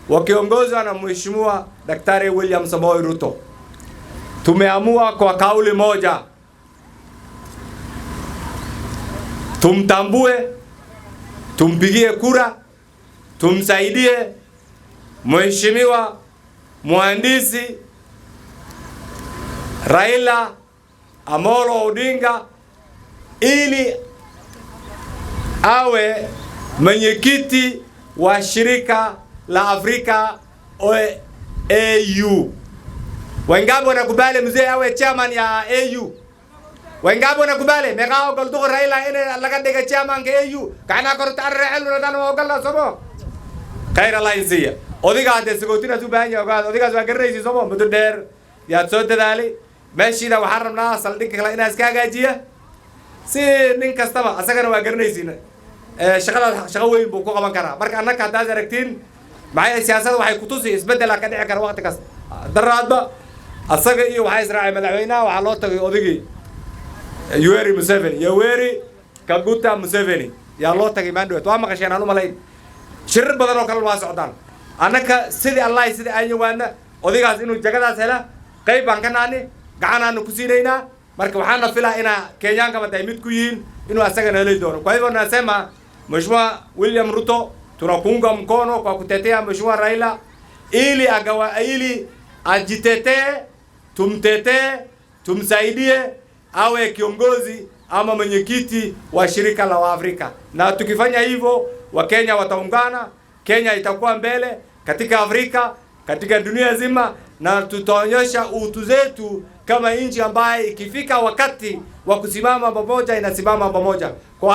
wakiongozwa na Mheshimiwa Daktari William Samoei Ruto, tumeamua kwa kauli moja tumtambue, tumpigie kura, tumsaidie Mheshimiwa Mhandisi Raila Amolo Odinga ili awe mwenyekiti wa shirika la Afrika AU. Wangapi wanakubali mzee awe chairman ya AU? Wangapi wanakubali megao goldo Raila ene laga dega chairman ya AU? Kana korta arrel radan wogala sobo. Khair Allah insiya. Odiga hade sigotina subahanya ogaad odiga soo garaysi sobo muddo dheer yaa soo dadaalay. Meeshida waxaan rabnaa saldhig kale inaad iska hagaajiya si nin kastaba asagana waa garanaysiina shaqo weyn buu ku qaban karaa. Marka annaka hadaad aragtiin maxay siyaasadda waxay ku tusi isbedel ka dhici kara waqti kasta. Daraadba asaga iyo waxay israacay madaxweynaha waxa loo tagay odigii Yoweri Museveni, Yoweri Kaguta Museveni yaa loo tagay maandhood. Waa maqasheen aan u malayn shirar badan oo kale waa socdaan. Annaka sidii Allah sidii ay waana odigaas inuu jagadaas hela qayb baan ka naani gacanaan ku siinayna. Marka waxaan filaa ina Kenyaanka maday mid ku yihiin inuu asagana helay doono. Kwa hivyo nasema Mheshimiwa William Ruto tunakuunga mkono kwa kutetea Mheshimiwa Raila ili ajitetee, tumtetee, tumsaidie awe kiongozi ama mwenyekiti wa shirika la Afrika. Na tukifanya hivyo Wakenya wataungana, Kenya itakuwa mbele katika Afrika, katika dunia nzima, na tutaonyesha utu zetu kama nchi ambaye ikifika wakati wa kusimama pamoja inasimama pamoja.